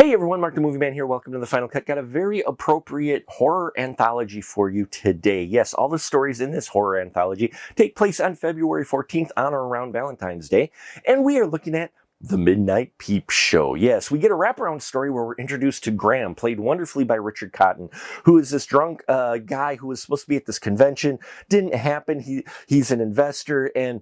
Hey everyone, Mark the Movie Man here. Welcome to the Final Cut. Got a very appropriate horror anthology for you today. Yes, all the stories in this horror anthology take place on February 14th on or around Valentine's Day. And we are looking at The Midnight Peepshow. Yes, we get a wraparound story where we're introduced to Graham, played wonderfully by Richard Cotton, who is this drunk guy who was supposed to be at this convention. Didn't happen. He's an investor, and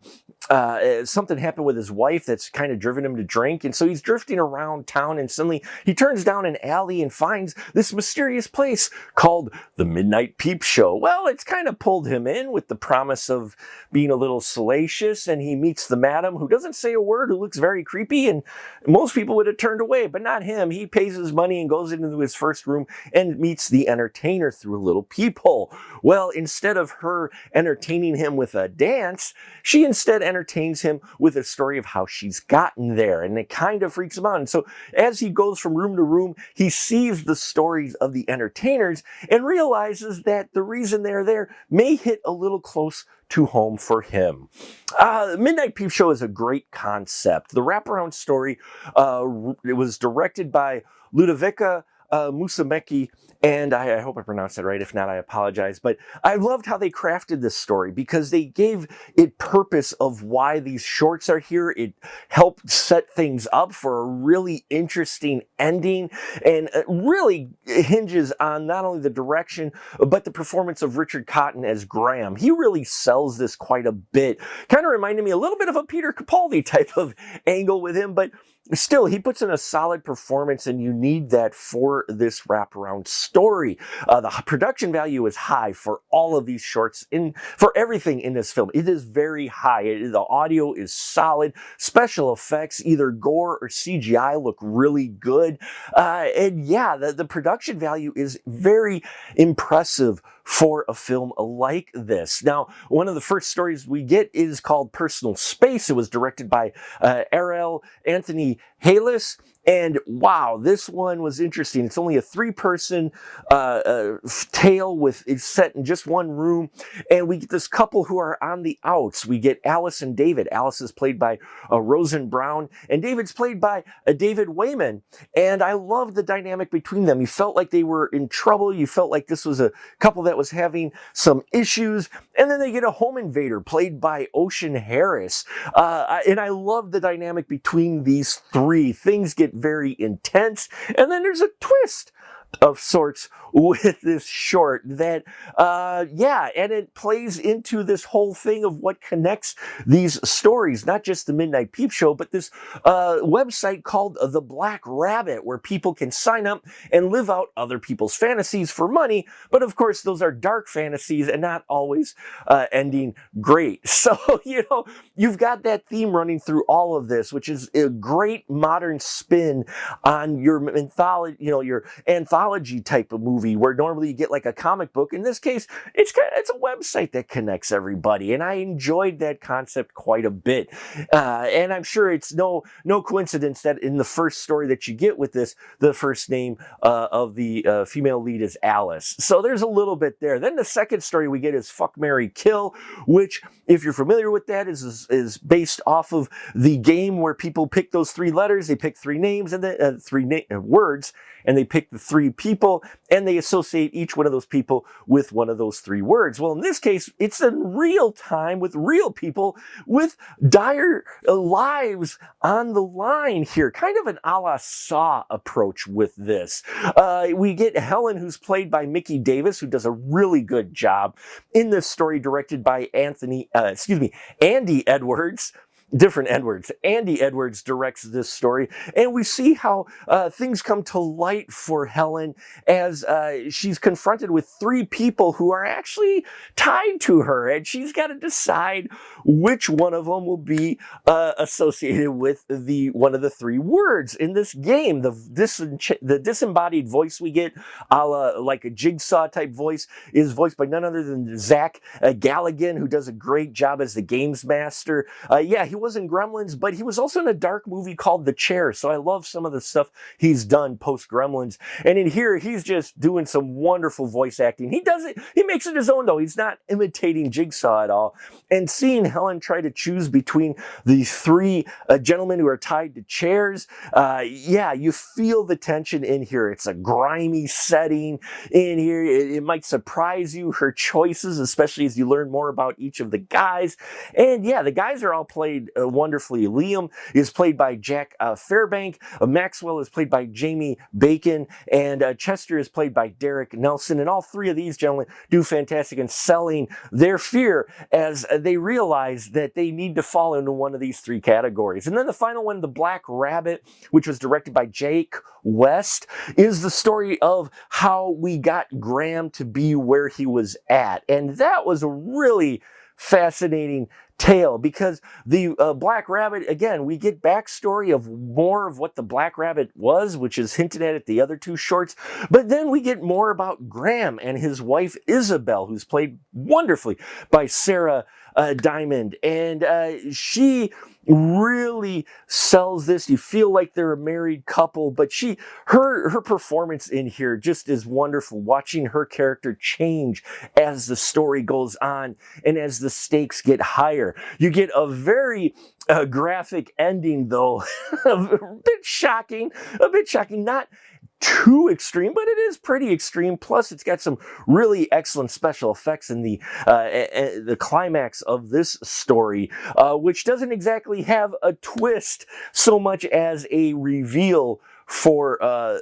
something happened with his wife that's kind of driven him to drink. And so he's drifting around town, and suddenly he turns down an alley and finds this mysterious place called The Midnight Peepshow. Well, it's kind of pulled him in with the promise of being a little salacious, and he meets the madam, who doesn't say a word, who looks very creepy. And most people would have turned away, but not him. He pays his money and goes into his first room and meets the entertainer through a little peephole. Well, instead of her entertaining him with a dance, she instead entertains him with a story of how she's gotten there, and it kind of freaks him out. And so as he goes from room to room, he sees the stories of the entertainers and realizes that the reason they're there may hit a little close to home for him. Midnight Peepshow is a great concept. The wraparound story, it was directed by Ludovica Musumeci, and I hope I pronounced that right. If not, I apologize. But I loved how they crafted this story because they gave it purpose of why these shorts are here. It helped set things up for a really interesting ending, and it really hinges on not only the direction, but the performance of Richard Cotton as Graham. He really sells this quite a bit. Kind of reminded me a little bit of a Peter Capaldi type of angle with him, but still, he puts in a solid performance, and you need that for this wraparound story. The production value is high for all of these shorts, for everything in this film. It is very high. The audio is solid. Special effects, either gore or CGI, look really good. And yeah, the production value is very impressive for a film like this. Now, one of the first stories we get is called Personal Space. It was directed by Ariel Anthony Hayles. And wow, this one was interesting. It's only a three-person tale it's set in just one room. And we get this couple who are on the outs. We get Alice and David. Alice is played by Rosen Brown, and David's played by David Wayman. And I love the dynamic between them. You felt like they were in trouble. You felt like this was a couple that was having some issues. And then they get a home invader played by Ocean Harris. And I love the dynamic between these three. Things get very intense, and then there's a twist of sorts with this short that, and it plays into this whole thing of what connects these stories, not just the Midnight Peepshow, but this website called The Black Rabbit, where people can sign up and live out other people's fantasies for money. But of course, those are dark fantasies and not always ending great. So, you've got that theme running through all of this, which is a great modern spin on your mythology, your anthology type of movie, where normally you get like a comic book. In this case, it's a website that connects everybody, and I enjoyed that concept quite a bit. And I'm sure it's no coincidence that in the first story that you get with this, the first name of the female lead is Alice. So there's a little bit there. Then the second story we get is Fuck, Marry, Kill, which, if you're familiar with that, is based off of the game where people pick those three letters. They pick three names and words, and they pick the three people, and they associate each one of those people with one of those three words. Well, in this case, it's in real time with real people with dire lives on the line here. Kind of an a la Saw approach with this. We get Helen, who's played by Mickey Davis, who does a really good job in this story, directed by Andy Edwards. Different Edwards. Andy Edwards directs this story, and we see how things come to light for Helen as she's confronted with three people who are actually tied to her, and she's got to decide which one of them will be associated with one of the three words in this game. The disembodied voice we get, a la like a Jigsaw type voice, is voiced by none other than Zach Galligan, who does a great job as the games master. He he was in Gremlins, but he was also in a dark movie called The Chair. So I love some of the stuff he's done post Gremlins. And in here, he's just doing some wonderful voice acting. He does it, he makes it his own though. He's not imitating Jigsaw at all. And seeing Helen try to choose between the three gentlemen who are tied to chairs, yeah, you feel the tension in here. It's a grimy setting in here. It might surprise you, her choices, especially as you learn more about each of the guys. And yeah, the guys are all played wonderfully. Liam is played by Jack Fairbank. Maxwell is played by Jamie Bacon. And Chester is played by Derek Nelson. And all three of these gentlemen do fantastic in selling their fear as they realize that they need to fall into one of these three categories. And then the final one, The Black Rabbit, which was directed by Jake West, is the story of how we got Graham to be where he was at. And that was a really fascinating tale because the Black Rabbit, again, we get backstory of more of what the Black Rabbit was, which is hinted at the other two shorts, but then we get more about Graham and his wife Isabel, who's played wonderfully by Sarah Diamond, and she really sells this. You feel like they're a married couple, but her performance in here just is wonderful, watching her character change as the story goes on and as the stakes get higher. You get a very graphic ending though, a bit shocking, not too extreme, but it is pretty extreme. Plus, it's got some really excellent special effects in the climax of this story, which doesn't exactly have a twist so much as a reveal for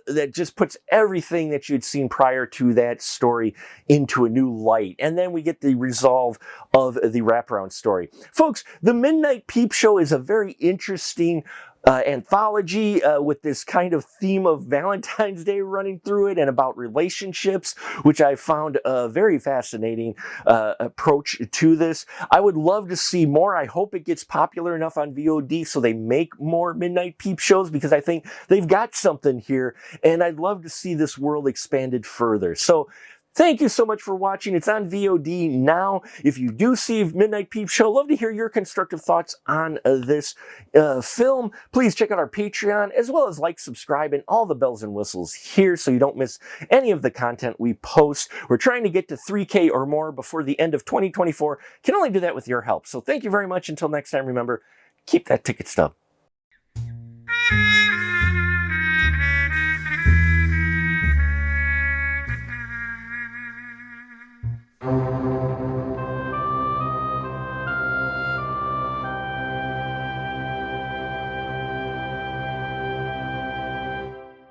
that just puts everything that you'd seen prior to that story into a new light. And then we get the resolve of the wraparound story. Folks, the Midnight Peep Show is a very interesting anthology with this kind of theme of Valentine's Day running through it and about relationships, which I found a very fascinating approach to this. I would love to see more. I hope it gets popular enough on VOD so they make more Midnight Peep Shows, because I think they've got something here, and I'd love to see this world expanded further. So thank you so much for watching. It's on VOD now. If you do see Midnight Peep Show, love to hear your constructive thoughts on this film. Please check out our Patreon, as well as like, subscribe, and all the bells and whistles here so you don't miss any of the content we post. We're trying to get to 3K or more before the end of 2024. Can only do that with your help. So thank you very much. Until next time, remember, keep that ticket stub.